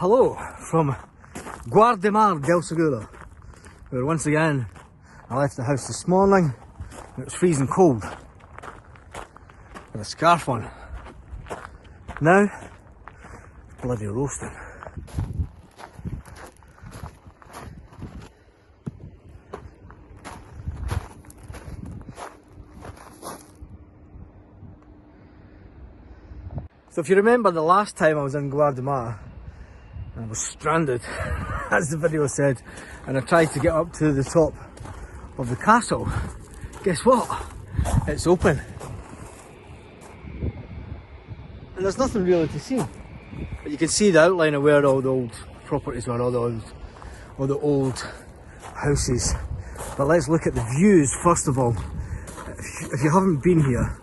Hello from Guardamar del Segura, where once again I left the house this morning and it was freezing cold with a scarf on. Now, bloody roasting. So if you remember the last time I was in Guardamar, I was stranded, as the video said, and I tried to get up to the top of the castle. Guess what? It's open. And there's nothing really to see. But you can see the outline of where all the old properties were, all the old houses. But let's look at the views first of all. If you haven't been here,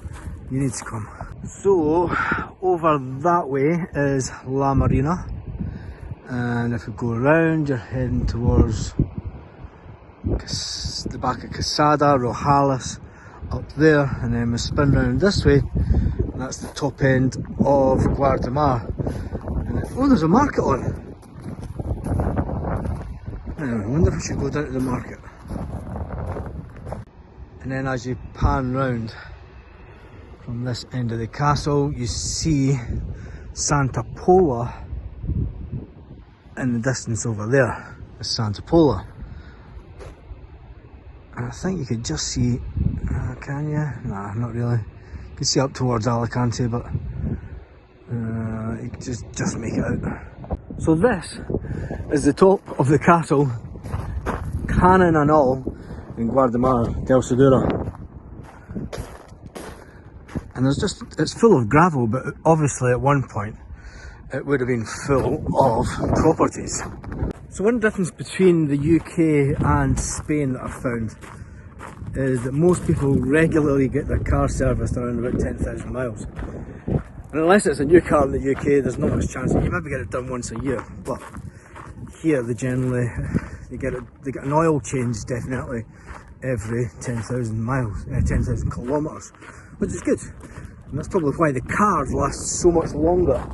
you need to come. So, over that way is La Marina. And if we go around, you're heading towards the back of Casada, Rojales, up there, and then we spin round this way, and that's the top end of Guardamar. And oh, there's a market on. I wonder if we should go down to the market. And then as you pan round from this end of the castle, you see Santa Pola. In the distance over there is Santa Pola, and I think you could just see, can you? Nah, not really. You can see up towards Alicante, but you can just make it out. So this is the top of the castle, cannon and all, in Guardamar del Segura. And it's full of gravel, but obviously at one point it would have been full of properties. So one difference between the UK and Spain that I've found is that most people regularly get their car serviced around about 10,000 miles. And unless it's a new car in the UK, there's not much chance. You maybe get it done once a year, but here they generally, they get an oil change definitely every 10,000 miles, 10,000 kilometres, which is good. And that's probably why the cars last so much longer.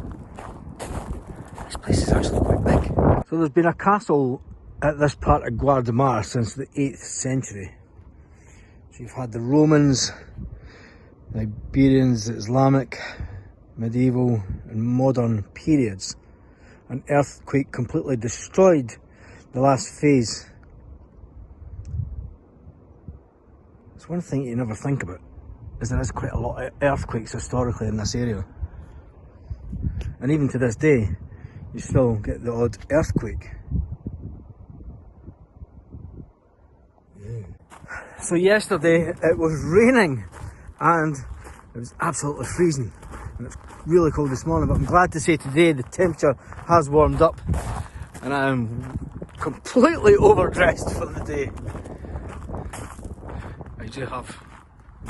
This place is actually quite big. So there's been a castle at this part of Guardamar since the 8th century. So you've had the Romans, the Iberians, the Islamic, medieval and modern periods. An earthquake completely destroyed the last phase. It's one thing you never think about, is there is quite a lot of earthquakes historically in this area. And even to this day, you still get the odd earthquake. Yeah. So yesterday it was raining and it was absolutely freezing, and it's really cold this morning, but I'm glad to say today the temperature has warmed up and I'm completely overdressed for the day. I do have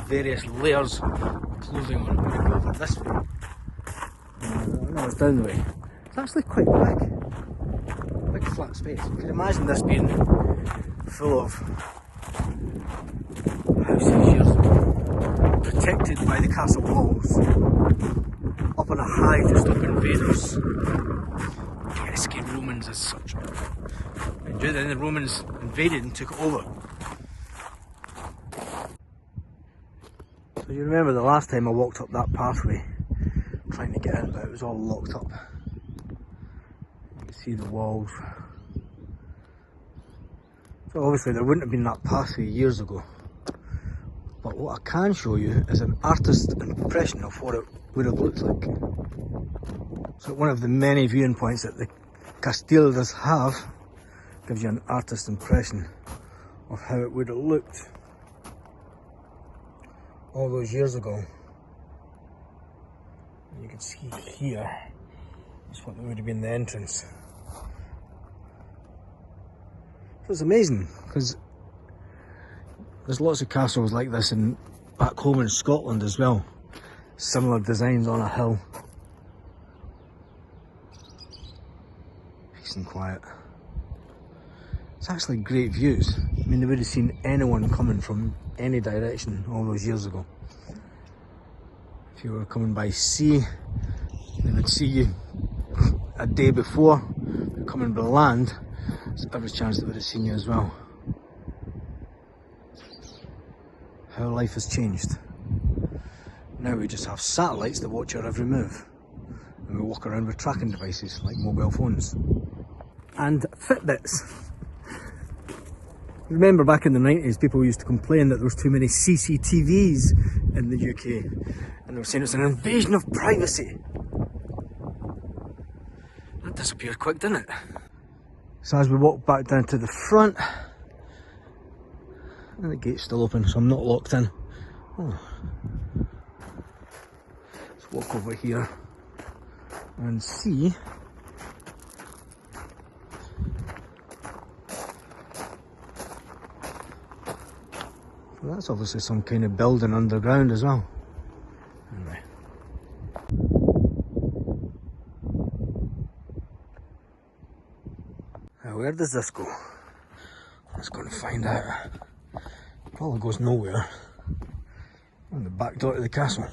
various layers of clothing on. I'm going to go over this way. No, it's down the way. It's actually quite big flat space. You can imagine this being full of houses years ago, protected by the castle walls, up on a high to stop invaders, pesky Romans as such. And then the Romans invaded and took it over. So you remember the last time I walked up that pathway trying to get in, but it was all locked up. You can see the walls. So obviously there wouldn't have been that pathway years ago. But what I can show you is an artist's impression of what it would have looked like. So one of the many viewing points that the Castile does have gives you an artist's impression of how it would have looked all those years ago. You can see here is what would have been the entrance. So it's amazing because there's lots of castles like this back home in Scotland as well. Similar designs on a hill. Peace and quiet. It's actually great views. I mean, they would have seen anyone coming from any direction all those years ago. If you were coming by sea, they would see you a day before, coming by land, there's every chance they would have seen you as well. How life has changed. Now we just have satellites that watch our every move. And we walk around with tracking devices like mobile phones. And Fitbits. Remember back in the 90s, people used to complain that there was too many CCTVs in the UK. And they were saying it's an invasion of privacy. That disappeared quick, didn't it? So as we walk back down to the front, and the gate's still open, so I'm not locked in. Oh. Let's walk over here and see. Well, that's obviously some kind of building underground as well. Anyway. Now where does this go? Let's go and find out. Probably goes nowhere. On the back door to the castle.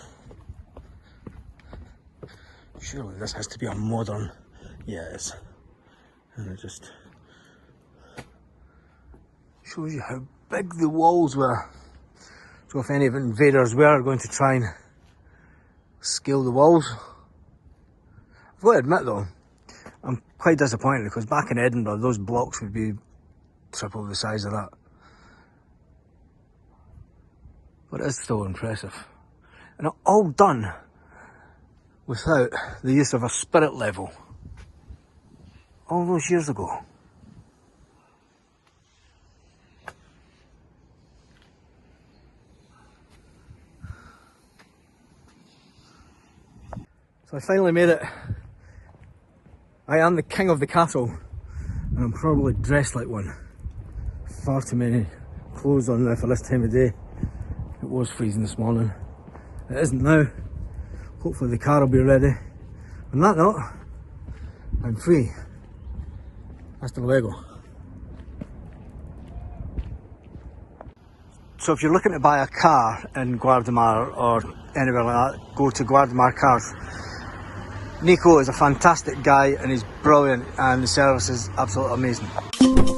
Surely this has to be a modern... Yeah, it is. And it just shows you how big the walls were. So if any of the invaders were going to try and scale the walls, I've got to admit though, I'm quite disappointed because back in Edinburgh those blocks would be triple the size of that. But it is still impressive. And all done without the use of a spirit level. All those years ago. So I finally made it. I am the king of the castle, and I'm probably dressed like one. Far too many clothes on now for this time of day. It was freezing this morning. It isn't now. Hopefully the car will be ready. On that note, I'm free. Hasta luego. So if you're looking to buy a car in Guardamar or anywhere like that, go to Guardamar Cars. Nico is a fantastic guy and he's brilliant and the service is absolutely amazing.